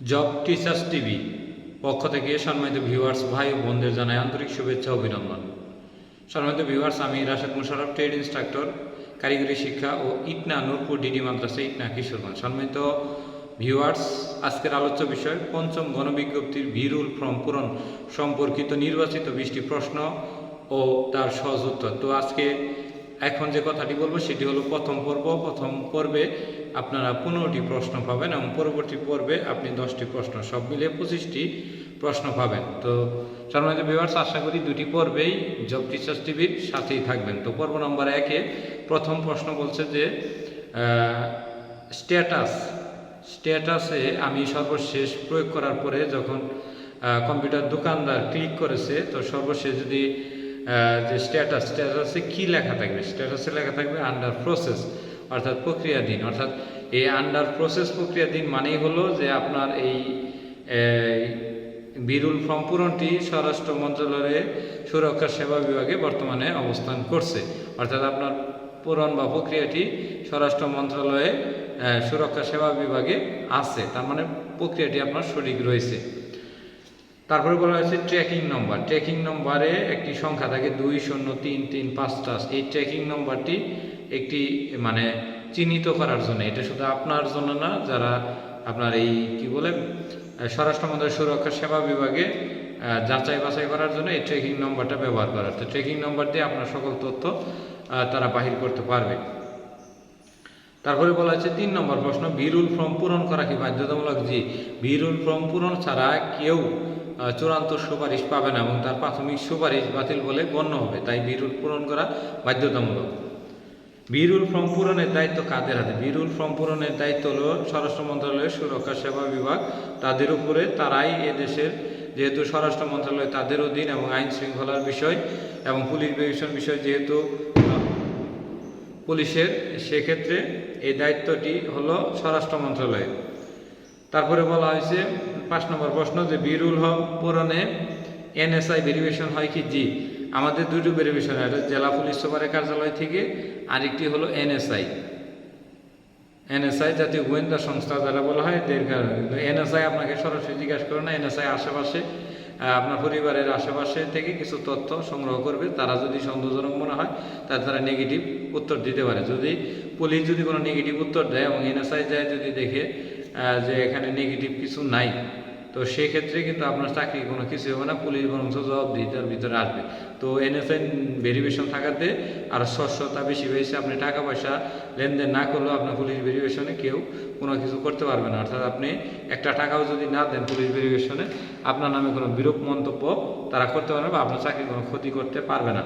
Job teachers TV পক্ষ থেকে সম্মানিত ভিউয়ার্স ভাই ও বোনদের জানাই আন্তরিক শুভেচ্ছা ও অভিনন্দন। সম্মানিত ভিউয়ার্স, আমি রাশেদ মুশারফ, ট্রেড ইনস্ট্রাক্টর, কারিগরি শিক্ষা ও ইটনা নূরপুর ডিডি মাদ্রাসা, ইটনা, কিশোরগঞ্জ। সম্মানিত ভিউয়ার্স, আজকের আলোচ্য বিষয় পঞ্চম গণবিজ্ঞপ্তির ভিরুল ফর্ম পূরণ সম্পর্কিত নির্বাচিত 20টি প্রশ্ন ও তার সহজ উত্তর। তো আজকে এখন যে কথাটি বলবো সেটি হলো প্রথম পর্বে আপনারা 15টি প্রশ্ন পাবেন এবং পরবর্তী পর্বে আপনি 10টি প্রশ্ন, সব মিলিয়ে 25টি প্রশ্ন পাবেন। তো সম্মানিত ভিউয়ার্স, আশা করি দুটি পর্বেই জব টিচার্স টিভির সাথেই থাকবেন। তো পর্ব নম্বর 1-এ প্রথম প্রশ্ন বলছে যে স্ট্যাটাসে আমি সর্বশেষ প্রয়োগ করার পরে যখন কম্পিউটার দোকানদার ক্লিক করেছে, তো সর্বশেষ যদি যে স্ট্যাটাসে কী লেখা থাকবে, স্ট্যাটাসে লেখা থাকবে আন্ডার প্রসেস, অর্থাৎ প্রক্রিয়াধীন। অর্থাৎ এই আন্ডার প্রসেস প্রক্রিয়াধীন মানেই হলো যে আপনার এই বিরুল ফর্ম পূরণটি স্বরাষ্ট্র মন্ত্রণালয়ে সুরক্ষা সেবা বিভাগে বর্তমানে অবস্থান করছে। অর্থাৎ আপনার পূরণ বা প্রক্রিয়াটি স্বরাষ্ট্র মন্ত্রণালয়ে সুরক্ষা সেবা বিভাগে আছে, তার মানে প্রক্রিয়াটি আপনার সঠিক রয়েছে। তারপরে বলা হয়েছে ট্র্যাকিং নম্বর। ট্র্যাকিং নম্বরে একটি সংখ্যা থাকে 203335। এই ট্র্যাকিং নম্বরটি একটি মানে চিহ্নিত করার জন্য, এটা শুধু আপনার জন্য না, যারা আপনার এই স্বরাষ্ট্র মন্ত্রণালয় সুরক্ষা সেবা বিভাগে যাচাই বাছাই করার জন্য এই ট্র্যাকিং নম্বরটা ব্যবহার করা। তো ট্র্যাকিং নম্বর দিয়ে আপনার সকল তথ্য তারা বাহির করতে পারবে। তারপরে বলা হচ্ছে 3 নম্বর প্রশ্ন, ভিরুল ফর্ম পূরণ করা কি বাধ্যতামূলক? জি, ভিরুল ফর্ম পূরণ ছাড়া কেউ চূড়ান্ত সুপারিশ পাবে না এবং তার প্রাথমিক সুপারিশ বাতিল বলে গণ্য হবে, তাই ভিরুল পূরণ করা বাধ্যতামূলক। ভিরুল ফর্ম পূরণের দায়িত্ব কাদের হাতে? ভিরুল ফর্ম পূরণের দায়িত্ব হল স্বরাষ্ট্র মন্ত্রণালয়ের সুরক্ষা সেবা বিভাগ, তাদের উপরে। তারাই এদেশের, যেহেতু স্বরাষ্ট্র মন্ত্রণালয় তাদের অধীন এবং আইন শৃঙ্খলার বিষয় এবং পুলিশ বিবেচন বিষয় যেহেতু পুলিশের, সেক্ষেত্রে এই দায়িত্বটি হলো স্বরাষ্ট্র মন্ত্রণালয়ের। তারপরে বলা হয়েছে 5 নম্বর প্রশ্ন যে ভিরুল পূরণে এনএসআই ভেরিফিকেশন হয় কি? জি, আমাদের দুটো ভেরিফিকেশন, একটা জেলা পুলিশ সুপারের কার্যালয় থেকে, আরেকটি হলো এনএসআই জাতীয় গোয়েন্দা সংস্থা যারা বলা হয় এদের কারণে। এনএসআই আপনাকে সরাসরি জিজ্ঞাসা করে না, এনএসআই আশেপাশে আপনার পরিবারের আশেপাশে থেকে কিছু তথ্য সংগ্রহ করবে, তারা যদি সন্দেহজনক মনে হয় তারা নেগেটিভ উত্তর দিতে পারে। যদি পুলিশ যদি কোনো নেগেটিভ উত্তর দেয় এবং এনএসআই যায় যদি দেখে যে এখানে নেগেটিভ কিছু নাই, তো সেক্ষেত্রে কিন্তু আপনার চাকরি কোনো কিছু হবে না, পুলিশ বরঞ্চ জবাবদিহিতার ভিতরে আসবে। তো এনএসআই ভেরিফিকেশন থাকাতে আর স্বচ্ছতা বেশি হয়েছে। আপনি টাকা পয়সা লেনদেন না করলেও আপনার পুলিশ ভেরিফিকেশনে কেউ কোনো কিছু করতে পারবে না। অর্থাৎ আপনি একটা টাকাও যদি না দেন পুলিশ ভেরিফিকেশনে, আপনার নামে কোনো বিরূপ মন্তব্য তারা করতে পারবে বা আপনার চাকরি কোনো ক্ষতি করতে পারবে না।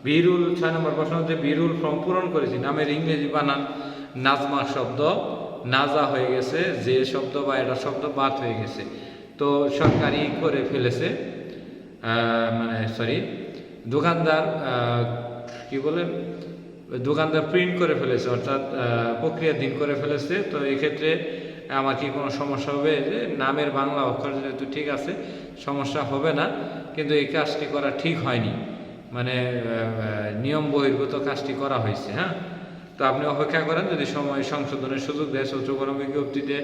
ভিরুল 6 নম্বর প্রশ্ন হচ্ছে ভিরুল ফর্ম পূরণ করেছি নামের ইংরেজি বানান নাজমা শব্দ নাজা হয়ে গেছে, যে শব্দ বা এটা শব্দ বাদ হয়ে গেছে। তো সরকারি করে ফেলেছে, দোকানদার দোকানদার প্রিন্ট করে ফেলেছে, অর্থাৎ প্রক্রিয়াধীন করে ফেলেছে। তো এক্ষেত্রে আমার কি কোনো সমস্যা হবে? যে নামের বাংলা অক্ষর যেহেতু ঠিক আছে, সমস্যা হবে না, কিন্তু এই কাজটি করা ঠিক হয়নি, মানে নিয়ম বহির্ভূত কাজটি করা হয়েছে। হ্যাঁ, তো আপনি অপেক্ষা করেন, যদি সময় সংশোধনের সুযোগ দেয়। 4th গণবিজ্ঞপ্তিতে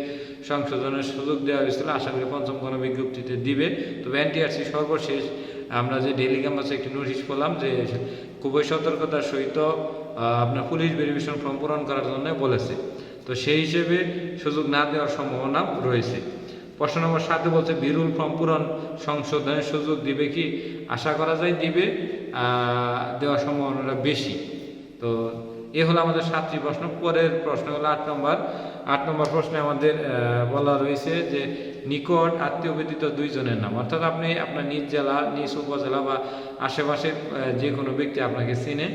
সংশোধনের সুযোগ দেওয়া হয়েছিল, আশা করি 5ম গণবিজ্ঞপ্তিতে দিবে। তবে এনটিআরসি সর্বশেষ আমরা যে ডেইলি ক্যাম্পাসে একটি নোটিশ পেলাম যে খুবই সতর্কতার সহিত আপনার পুলিশ ভেরিফিকেশন ফর্ম পূরণ করার জন্য বলেছে। তো সেই হিসেবে সুযোগ না দেওয়ার সম্ভাবনা রয়েছে। প্রশ্ন নম্বর 7 বলছে ভিরুল ফর্ম পূরণ সংশোধনের সুযোগ দিবে কি? আশা করা যায় দিবে, দেওয়ার সম্ভাবনাটা বেশি। তো এ হলো আমাদের 7টি প্রশ্ন। পরের প্রশ্ন হলো 8 নম্বর প্রশ্নে আমাদের বলা রয়েছে যে নিকট আত্মীয় ব্যতীত 2 জনের নাম। অর্থাৎ আপনি আপনার নিজ জেলা, নিজ উপজেলা বা আশেপাশের যে কোনো ব্যক্তি আপনাকে চিনে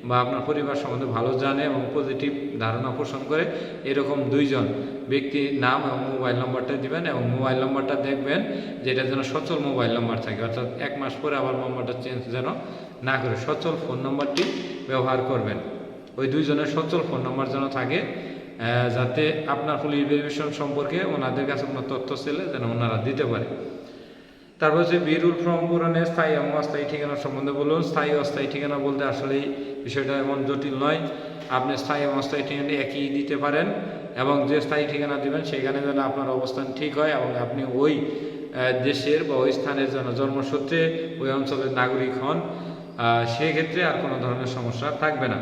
বা আপনার পরিবার সম্বন্ধে ভালো জানে এবং পজিটিভ ধারণা পোষণ করে, এরকম 2 জন ব্যক্তির নাম এবং মোবাইল নম্বরটা দিবেন এবং মোবাইল নম্বরটা দেখবেন যেটা যেন সচল মোবাইল নম্বর থাকে, অর্থাৎ 1 মাস পরে আবার নম্বরটা চেঞ্জ যেন না করে সচল ফোন নম্বরটি ব্যবহার করবেন। ওই 2 জনের সচল ফোন নম্বর যেন থাকে, যাতে আপনার পুলিশ ভেরিফিকেশন সম্পর্কে ওনাদের কাছে কোনো তথ্য ছেলে যেন ওনারা দিতে পারে। তারপর হচ্ছে ভিরুল ফর্ম পূরণে স্থায়ী এবং অস্থায়ী ঠিকানা সম্বন্ধে বলুন। স্থায়ী অস্থায়ী ঠিকানা বলতে আসলে বিষয়টা এমন জটিল নয়, আপনি স্থায়ী এবং অস্থায়ী ঠিকানা একই দিতে পারেন। এবং যে স্থায়ী ঠিকানা দিবেন সেখানে যেন আপনার অবস্থান ঠিক হয় এবং আপনি ওই দেশের বা ওই স্থানের জন্য জন্মসূত্রে ওই অঞ্চলের নাগরিক হন, সেক্ষেত্রে আর কোনো ধরনের সমস্যা থাকবে না।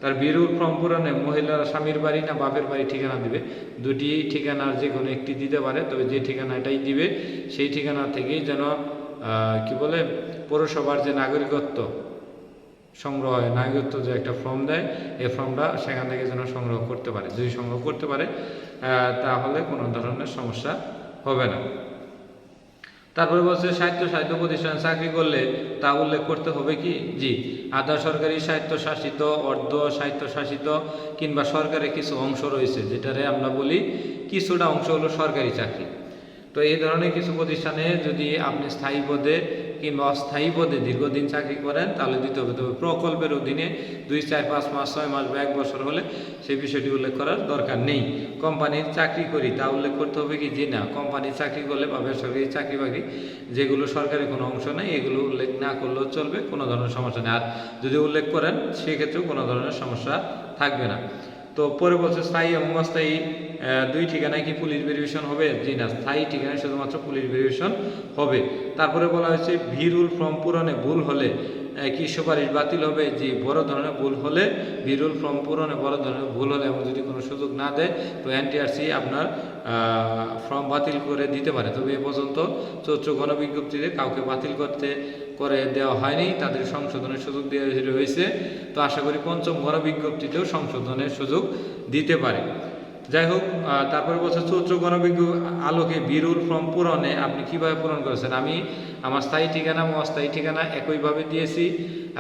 তার বিরুল ফর্ম পূরণে মহিলারা স্বামীর বাড়ি না বাপের বাড়ি ঠিকানা দিবে, দুটি ঠিকানার যে কোনো একটি দিতে পারে, তবে যে ঠিকানাটাই দিবে সেই ঠিকানা থেকেই যেন কি বলে পৌরসভার যে নাগরিকত্ব সংগ্রহ হয়, নাগরিকত্ব যে একটা ফর্ম দেয়, এই ফর্মটা সেখান থেকে যেন সংগ্রহ করতে পারে। যদি সংগ্রহ করতে পারে তাহলে কোনো ধরনের সমস্যা হবে না। তারপরে বলছে সাহিত্য প্রতিষ্ঠানে চাকরি করলে তা উল্লেখ করতে হবে কি? জি, আধা সরকারি স্বায়ত্তশাসিত, অর্ধ স্বায়ত্তশাসিত কিংবা সরকারের কিছু অংশ রয়েছে, যেটারে আমরা বলি কিছুটা অংশ হলো সরকারি চাকরি। তো এই ধরনের কিছু প্রতিষ্ঠানে যদি আপনি স্থায়ী পদে কিংবা অস্থায়ী পদে দীর্ঘদিন চাকরি করেন তাহলে দিতে হবে। তবে প্রকল্পের অধীনে 2, 4, 5 মাস, 6 মাস বা 1 বছর হলে সেই বিষয়টি উল্লেখ করার দরকার নেই। কোম্পানির চাকরি করি তা উল্লেখ করতে হবে কি? জি না, কোম্পানির চাকরি করলে বা বেসরকারি চাকরি বাকরি যেগুলো সরকারি কোনো অংশ নেই এগুলো উল্লেখ না করলেও চলবে, কোনো ধরনের সমস্যা নেই। আর যদি উল্লেখ করেন সেক্ষেত্রেও কোনো ধরনের সমস্যা থাকবে না। তো পরে বলছে স্থায়ী এবং অস্থায়ী দুই ঠিকানায় কি পুলিশ ভেরিফিকেশন হবে? জি না, স্থায়ী ঠিকানায় শুধুমাত্র পুলিশ ভেরিফিকেশন হবে। তারপরে বলা হয়েছে ভিরুল ফর্ম পূরণে ভুল হলে কি সুপারিশ বাতিল হবে? জি, বড় ধরনের ভুল হলে, ভিরুল ফর্ম পূরণে বড় ধরনের ভুল হলে এবং যদি কোনো সুযোগ না দেয় তো এনটিআরসি আপনার ফর্ম বাতিল করে দিতে পারে। তবে এ পর্যন্ত চৌদ্দ গণবিজ্ঞপ্তিতে কাউকে বাতিল করে দেওয়া হয়নি, তাদের সংশোধনের সুযোগ দেওয়া হয়েছে। তো আশা করি পঞ্চম গণবিজ্ঞপ্তিতেও সংশোধনের সুযোগ দিতে পারে। যাই হোক, তারপরে বলছে চৌদ্দ গণবিজ্ঞপ্তি আলোকে বিরুল ফর্ম পূরণে আপনি কিভাবে পূরণ করেছেন? আমি আমার স্থায়ী ঠিকানা এবং অস্থায়ী ঠিকানা একইভাবে দিয়েছি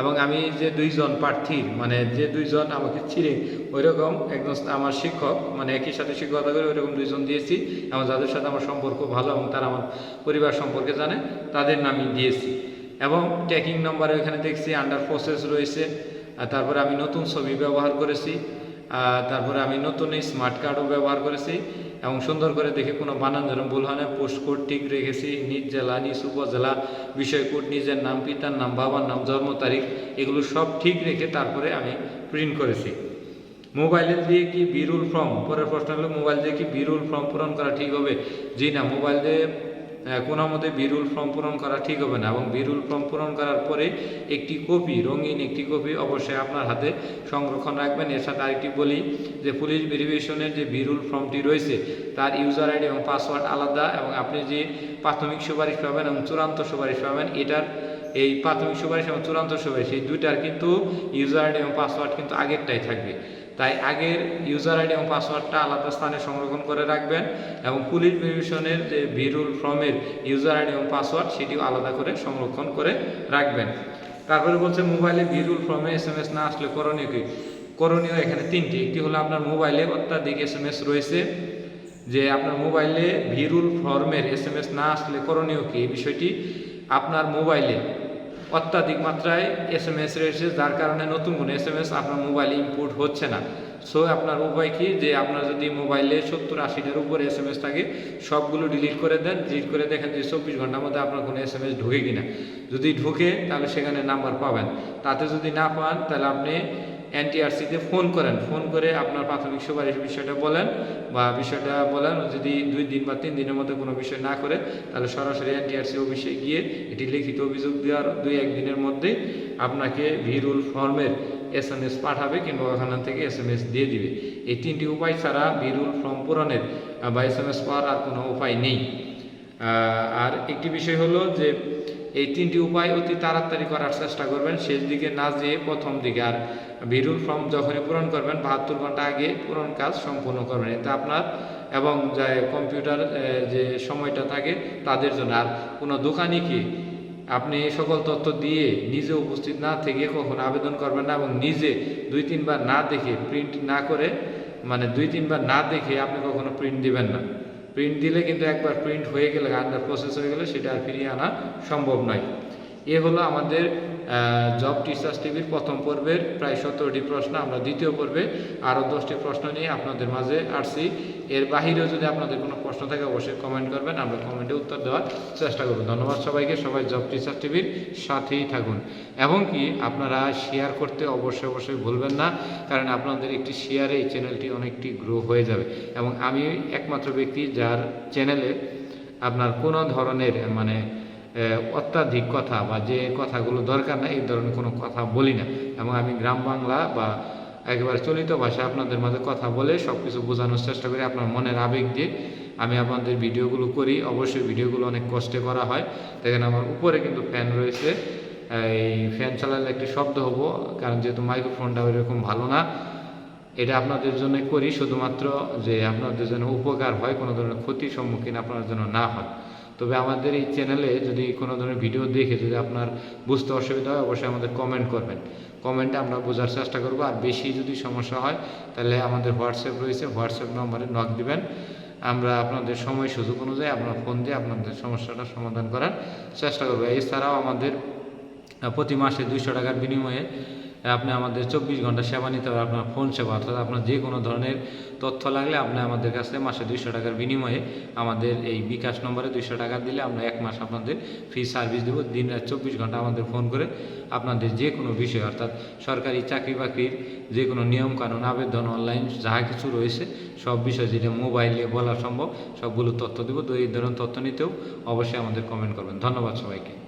এবং আমি যে দুইজন প্রার্থীর মানে যে দুইজন আমাকে চিনে ওই রকম একজন আমার শিক্ষক মানে একই সাথে শিক্ষকতা করে ওইরকম দুইজন দিয়েছি এবং যাদের সাথে আমার সম্পর্ক ভালো এবং তারা আমার পরিবার সম্পর্কে জানে তাদের নামই দিয়েছি। এবং ট্র্যাকিং নম্বরে ওইখানে দেখছি আন্ডার প্রসেস রয়েছে। তারপরে আমি নতুন ছবি ব্যবহার করেছি, তারপরে আমি নতুন স্মার্ট কার্ডও ব্যবহার করেছি এবং সুন্দর করে দেখে কোনো বানান যেন ভুল হয় না, পোস্ট কোড ঠিক রেখেছি, নিজ জেলা, নিজ উপজেলা, বিষয় কোড, নিজের নাম, পিতার নাম, বাবার নাম, জন্ম তারিখ এগুলো সব ঠিক রেখে তারপরে আমি প্রিন্ট করেছি। মোবাইলে দিয়ে কি বিরুল ফর্ম, পরের প্রশ্ন হলো মোবাইল দিয়ে কি বিরুল ফর্ম পূরণ করা ঠিক হবে? জি না, মোবাইল দিয়ে কোনো মতে বিরুল ফর্ম পূরণ করা ঠিক হবে না এবং বিরুল ফর্ম পূরণ করার পরে একটি কপি, রঙিন একটি কপি অবশ্যই আপনার হাতে সংরক্ষণ রাখবেন। এর সাথে আরেকটি বলি যে পুলিশ ভেরিফিকেশনের যে বিরুল ফর্মটি রয়েছে তার ইউজার আইডি এবং পাসওয়ার্ড আলাদা এবং আপনি যে প্রাথমিক সুপারিশ পাবেন এবং চূড়ান্ত সুপারিশ পাবেন, এটার এই প্রাথমিক সুপারিশ এবং চূড়ান্ত সুপারিশ এই দুইটার কিন্তু ইউজার আইডি এবং পাসওয়ার্ড কিন্তু আগেরটাই থাকবে। তাই আগের ইউজার আইডি এবং পাসওয়ার্ডটা আলাদা স্থানে সংরক্ষণ করে রাখবেন এবং পুলিশ ভেরিফিকেশনের যে বিরুল ফর্মের ইউজার আইডি এবং পাসওয়ার্ড সেটিও আলাদা করে সংরক্ষণ করে রাখবেন। তারপরে বলছে মোবাইলে বিরুল ফর্মে SMS না আসলে করণীয় কি? করণীয় এখানে তিনটি। একটি হলো আপনার মোবাইলে অত্যাধিক SMS রয়েছে, যে আপনার মোবাইলে বিরুল ফর্মের SMS না আসলে করণীয় কি? এই বিষয়টি আপনার মোবাইলে অত্যাধিক মাত্রায় SMS রয়েছে যার কারণে নতুন কোনো SMS আপনার মোবাইলে ইনপুট হচ্ছে না। সো আপনার উপায় কি? যে আপনার যদি মোবাইলে 70-80টার উপরে SMS থাকে সবগুলো ডিলিট করে দেন, ডিলিট করে দেখেন যে 24 ঘন্টার মধ্যে আপনার কোনো SMS ঢুকে কিনা। যদি ঢুকে তাহলে সেখানে নাম্বার পাবেন, তাতে যদি না পান তাহলে আপনি এনটিআরসিতে ফোন করেন, ফোন করে আপনার প্রাথমিক সুপারিশ বিষয়টা বলেন যদি 2 দিন বা 3 দিনের মধ্যে কোনো বিষয় না করে তাহলে সরাসরি এনটিআরসি অফিসে গিয়ে এটি লিখিত অভিযোগ দেওয়ার 2-1 দিনের মধ্যেই আপনাকে বিরুল ফর্মের SMS পাঠাবে কিংবা ওখান থেকে SMS দিয়ে দিবে। এই 3টি উপায় ছাড়া বিরুল ফর্ম পূরণের বা SMS পাওয়ার আর কোনো উপায় নেই। আর একটি বিষয় হলো যে এই 3টি উপায় অতি তাড়াতাড়ি করার চেষ্টা করবেন, শেষ দিকে না যেয়ে প্রথম দিকে। আর বিরুল ফর্ম যখনই পূরণ করবেন 72 ঘন্টা আগে পূরণ কাজ সম্পূর্ণ করবেন, এতে আপনার এবং যা কম্পিউটার যে সময়টা থাকে তাদের জন্য। আর কোনো দোকানি কি আপনি সকল তথ্য দিয়ে নিজে উপস্থিত না থেকে কখনো আবেদন করবেন না এবং নিজে 2-3 বার না দেখে প্রিন্ট না করে মানে 2-3 বার না দেখে আপনি কখনো প্রিন্ট দিবেন না। প্রিন্ট দিলে কিন্তু একবার প্রিন্ট হয়ে গেলে আন্ডার প্রসেস হয়ে গেলে সেটা আর ফিরিয়ে আনা সম্ভব নয়। এ হলো আমাদের জব টিচার্স টিভির প্রথম পর্বের প্রায় 17টি প্রশ্ন। আমরা দ্বিতীয় পর্বে আরও 10টি প্রশ্ন নিয়ে আপনাদের মাঝে আসছি। এর বাহিরেও যদি আপনাদের কোনো প্রশ্ন থাকে অবশ্যই কমেন্ট করবেন, আমরা কমেন্টে উত্তর দেওয়ার চেষ্টা করব। ধন্যবাদ সবাইকে, সবাই জব টিচার্স টিভির সাথেই থাকুন এবং কি আপনারা শেয়ার করতে অবশ্যই ভুলবেন না, কারণ আপনাদের একটি শেয়ারে এই চ্যানেলটি অনেকটি গ্রো হয়ে যাবে। এবং আমি একমাত্র ব্যক্তি যার চ্যানেলে আপনার কোনো ধরনের মানে অত্যাধিক কথা বা যে কথাগুলো দরকার না এই ধরনের কোনো কথা বলি না, এবং আমি গ্রাম বাংলা বা একেবারে চলিত ভাষায় আপনাদের মাঝে কথা বলে সব কিছু বোঝানোর চেষ্টা করি, আপনার মনের আবেগ দিয়ে আমি আপনাদের ভিডিওগুলো করি। অবশ্যই ভিডিওগুলো অনেক কষ্টে করা হয়। দেখেন আমার উপরে কিন্তু ফ্যান রয়েছে, এই ফ্যান চালালে একটি শব্দ হবো, কারণ যেহেতু মাইক্রোফোনটা ওইরকম ভালো না। এটা আপনাদের জন্য করি শুধুমাত্র যে আপনাদের জন্য উপকার হয়, কোনো ধরনের ক্ষতির সম্মুখীন আপনার জন্য না হয়। তবে আমাদের এই চ্যানেলে যদি কোনো ধরনের ভিডিও দেখে যদি আপনার বুঝতে অসুবিধা হয় অবশ্যই আমাদের কমেন্ট করবেন, কমেন্টে আমরা বোঝার চেষ্টা করব। আর বেশি যদি সমস্যা হয় তাহলে আমাদের হোয়াটসঅ্যাপ রয়েছে, হোয়াটসঅ্যাপ নম্বরে নক দিবেন, আমরা আপনাদের সময় সুযোগ অনুযায়ী আপনার ফোন দিয়ে আপনাদের সমস্যাটা সমাধান করার চেষ্টা করবো। এছাড়াও আমাদের প্রতি মাসে 200 টাকার বিনিময়ে আপনি আমাদের 24 ঘন্টা সেবা নিতে পারেন, আপনার ফোন সেবা, অর্থাৎ আপনার যে কোনো ধরনের তথ্য লাগলে আপনি আমাদের কাছে মাসে 200 টাকার বিনিময়ে আমাদের এই বিকাশ নম্বরে 200 টাকা দিলে আমরা 1 মাস আপনাদের ফ্রি সার্ভিস দেবো। দিন রাত 24 ঘন্টা আমাদের ফোন করে আপনাদের যে কোনো বিষয়, অর্থাৎ সরকারি চাকরি বাকরির যে কোনো নিয়মকানুন, আবেদন, অনলাইন যাহা কিছু রয়েছে সব বিষয় যেটা মোবাইলে বলা সম্ভব সবগুলো তথ্য দেবো। তো এই ধরনের তথ্য নিতেও অবশ্যই আমাদের কমেন্ট করবেন। ধন্যবাদ সবাইকে।